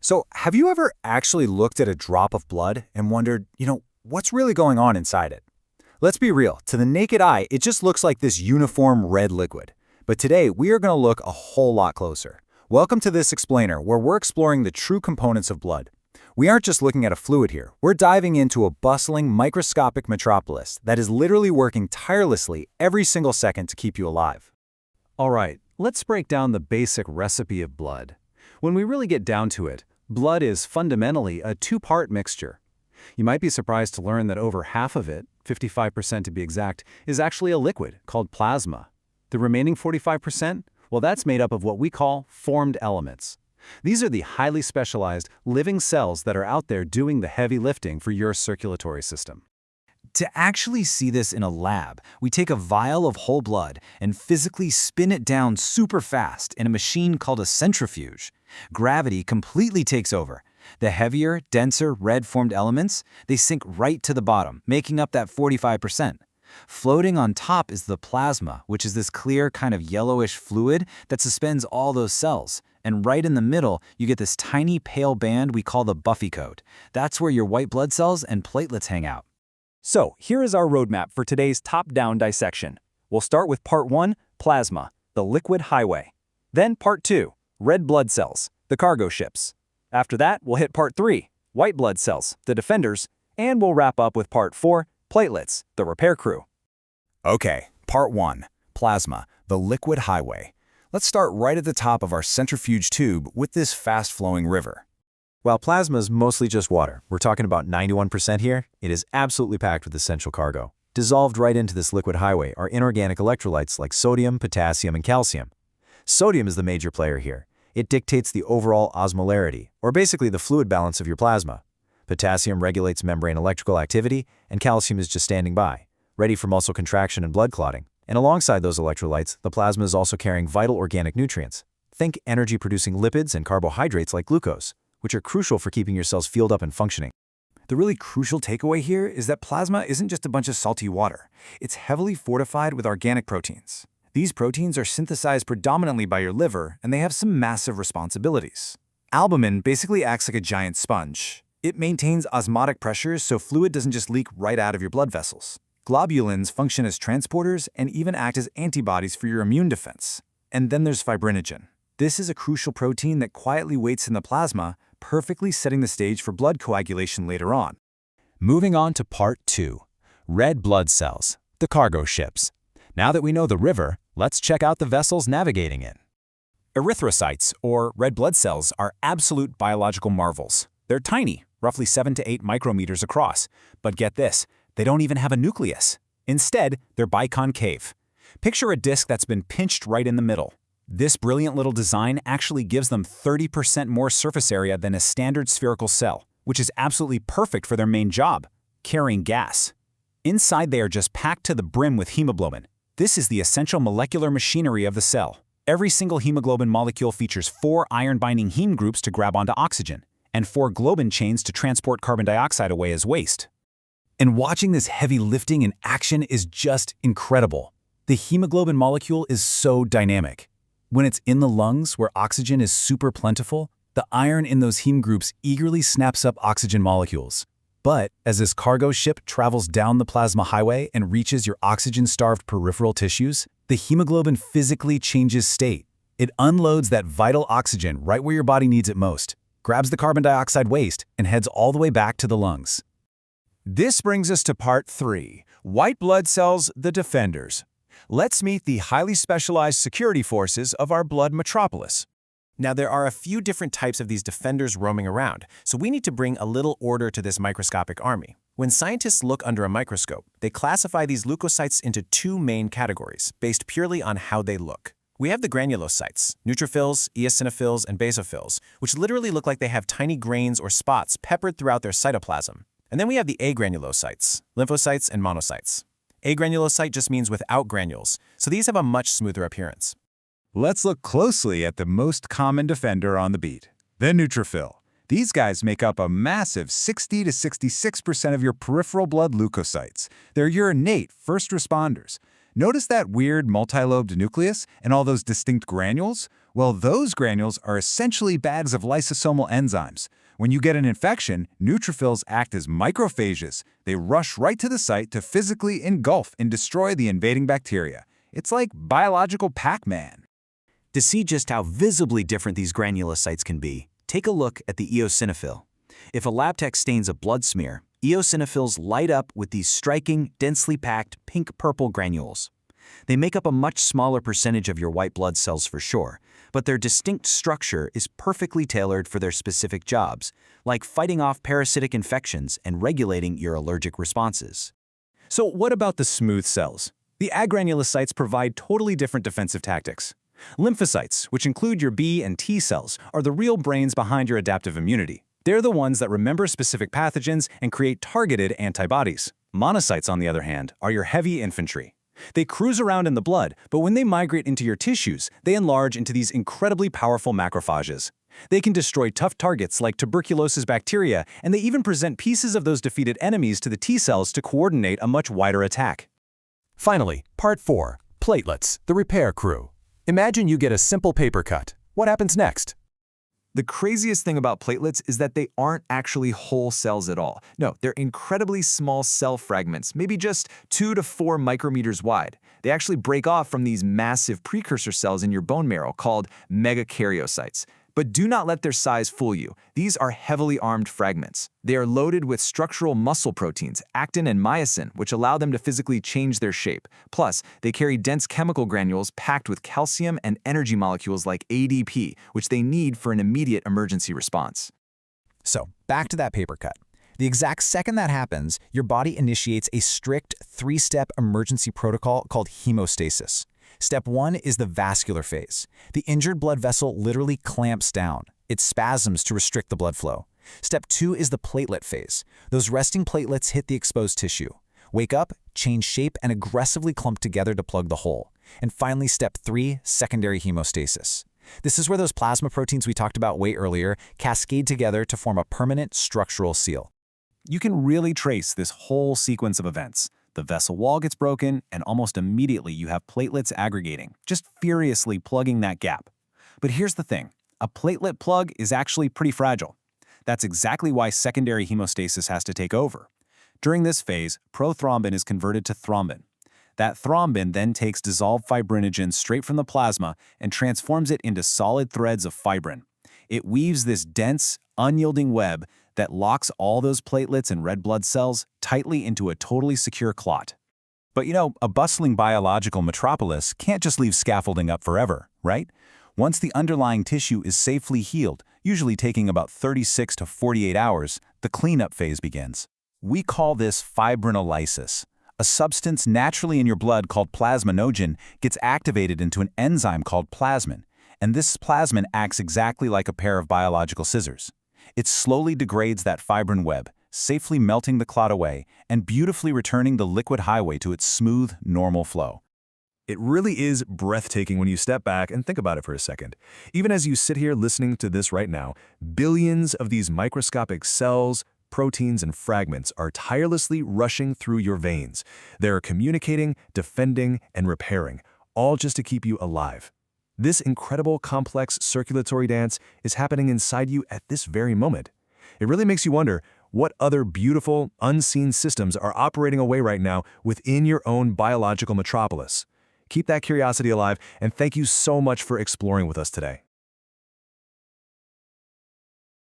So, have you ever actually looked at a drop of blood and wondered, what's really going on inside it? Let's be real, to the naked eye, it just looks like this uniform red liquid. But today, we are going to look a whole lot closer. Welcome to This Explainer, where we're exploring the true components of blood. We aren't just looking at a fluid here, we're diving into a bustling, microscopic metropolis that is literally working tirelessly every single second to keep you alive. All right, let's break down the basic recipe of blood. When we really get down to it, blood is fundamentally a two-part mixture. You might be surprised to learn that over half of it, 55% to be exact, is actually a liquid called plasma. The remaining 45%, well, that's made up of what we call formed elements. These are the highly specialized, living cells that are out there doing the heavy lifting for your circulatory system. To actually see this in a lab, we take a vial of whole blood and physically spin it down super fast in a machine called a centrifuge. Gravity completely takes over. The heavier, denser, red-formed elements, they sink right to the bottom, making up that 45%. Floating on top is the plasma, which is this clear kind of yellowish fluid that suspends all those cells. And right in the middle, you get this tiny pale band we call the Buffy coat. That's where your white blood cells and platelets hang out. So, here is our roadmap for today's top-down dissection. We'll start with Part 1, plasma, the liquid highway. Then Part 2, red blood cells, the cargo ships. After that, we'll hit Part 3, white blood cells, the defenders, and we'll wrap up with Part 4, platelets, the repair crew. Okay, Part 1, plasma, the liquid highway. Let's start right at the top of our centrifuge tube with this fast-flowing river. While plasma is mostly just water, we're talking about 91% here, it is absolutely packed with essential cargo. Dissolved right into this liquid highway are inorganic electrolytes like sodium, potassium, and calcium. Sodium is the major player here. It dictates the overall osmolarity, or basically the fluid balance of your plasma. Potassium regulates membrane electrical activity, and calcium is just standing by, ready for muscle contraction and blood clotting. And alongside those electrolytes, the plasma is also carrying vital organic nutrients. Think energy-producing lipids and carbohydrates like glucose, which are crucial for keeping your cells fueled up and functioning. The really crucial takeaway here is that plasma isn't just a bunch of salty water. It's heavily fortified with organic proteins. These proteins are synthesized predominantly by your liver, and they have some massive responsibilities. Albumin basically acts like a giant sponge. It maintains osmotic pressures so fluid doesn't just leak right out of your blood vessels. Globulins function as transporters and even act as antibodies for your immune defense. And then there's fibrinogen. This is a crucial protein that quietly waits in the plasma, perfectly setting the stage for blood coagulation later on. Moving on to Part 2, red blood cells, the cargo ships. Now that we know the river, let's check out the vessels navigating it. Erythrocytes, or red blood cells, are absolute biological marvels. They're tiny, roughly 7 to 8 micrometers across. But get this, they don't even have a nucleus. Instead, they're biconcave. Picture a disc that's been pinched right in the middle. This brilliant little design actually gives them 30% more surface area than a standard spherical cell, which is absolutely perfect for their main job, carrying gas. Inside, they are just packed to the brim with hemoglobin. This is the essential molecular machinery of the cell. Every single hemoglobin molecule features 4 iron-binding heme groups to grab onto oxygen, and 4 globin chains to transport carbon dioxide away as waste. And watching this heavy lifting in action is just incredible. The hemoglobin molecule is so dynamic. When it's in the lungs, where oxygen is super plentiful, the iron in those heme groups eagerly snaps up oxygen molecules. But as this cargo ship travels down the plasma highway and reaches your oxygen-starved peripheral tissues, the hemoglobin physically changes state. It unloads that vital oxygen right where your body needs it most, grabs the carbon dioxide waste, and heads all the way back to the lungs. This brings us to Part 3, white blood cells, the defenders. Let's meet the highly specialized security forces of our blood metropolis. Now, there are a few different types of these defenders roaming around, so we need to bring a little order to this microscopic army. When scientists look under a microscope, they classify these leukocytes into 2 main categories, based purely on how they look. We have the granulocytes, neutrophils, eosinophils, and basophils, which literally look like they have tiny grains or spots peppered throughout their cytoplasm. And then we have the agranulocytes, lymphocytes, and monocytes. Agranulocyte just means without granules, so these have a much smoother appearance. Let's look closely at the most common defender on the beat, the neutrophil. These guys make up a massive 60 to 66% of your peripheral blood leukocytes. They're your innate first responders. Notice that weird multilobed nucleus and all those distinct granules? Well, those granules are essentially bags of lysosomal enzymes. When you get an infection, neutrophils act as microphages. They rush right to the site to physically engulf and destroy the invading bacteria. It's like biological Pac-Man. To see just how visibly different these granulocytes can be, take a look at the eosinophil. If a lab tech stains a blood smear, eosinophils light up with these striking, densely packed pink-purple granules. They make up a much smaller percentage of your white blood cells for sure, but their distinct structure is perfectly tailored for their specific jobs, like fighting off parasitic infections and regulating your allergic responses. So what about the smooth cells? The agranulocytes provide totally different defensive tactics. Lymphocytes, which include your B and T cells, are the real brains behind your adaptive immunity. They're the ones that remember specific pathogens and create targeted antibodies. Monocytes, on the other hand, are your heavy infantry. They cruise around in the blood, but when they migrate into your tissues, they enlarge into these incredibly powerful macrophages. They can destroy tough targets like tuberculosis bacteria, and they even present pieces of those defeated enemies to the T cells to coordinate a much wider attack. Finally, Part 4, Platelets, the repair crew. Imagine you get a simple paper cut. What happens next? The craziest thing about platelets is that they aren't actually whole cells at all. No, they're incredibly small cell fragments, maybe just 2 to 4 micrometers wide. They actually break off from these massive precursor cells in your bone marrow called megakaryocytes. But do not let their size fool you. These are heavily armed fragments. They are loaded with structural muscle proteins, actin and myosin, which allow them to physically change their shape. Plus, they carry dense chemical granules packed with calcium and energy molecules like ADP, which they need for an immediate emergency response. So, back to that paper cut. The exact second that happens, your body initiates a strict 3-step emergency protocol called hemostasis. Step 1 is the vascular phase. The injured blood vessel literally clamps down. It spasms to restrict the blood flow. Step 2 is the platelet phase. Those resting platelets hit the exposed tissue. Wake up, change shape, and aggressively clump together to plug the hole. And finally, Step 3, secondary hemostasis. This is where those plasma proteins we talked about way earlier cascade together to form a permanent structural seal. You can really trace this whole sequence of events. The vessel wall gets broken, and almost immediately you have platelets aggregating, just furiously plugging that gap. But here's the thing, a platelet plug is actually pretty fragile. That's exactly why secondary hemostasis has to take over. During this phase, prothrombin is converted to thrombin. That thrombin then takes dissolved fibrinogen straight from the plasma and transforms it into solid threads of fibrin. It weaves this dense, unyielding web that locks all those platelets and red blood cells tightly into a totally secure clot. But a bustling biological metropolis can't just leave scaffolding up forever, right? Once the underlying tissue is safely healed, usually taking about 36 to 48 hours, the cleanup phase begins. We call this fibrinolysis. A substance naturally in your blood called plasminogen gets activated into an enzyme called plasmin, and this plasmin acts exactly like a pair of biological scissors. It slowly degrades that fibrin web, safely melting the clot away and beautifully returning the liquid highway to its smooth, normal flow. It really is breathtaking when you step back and think about it for a second. Even as you sit here listening to this right now, billions of these microscopic cells, proteins, and fragments are tirelessly rushing through your veins. They're communicating, defending, and repairing, all just to keep you alive. This incredible, complex circulatory dance is happening inside you at this very moment. It really makes you wonder what other beautiful, unseen systems are operating away right now within your own biological metropolis. Keep that curiosity alive, and thank you so much for exploring with us today.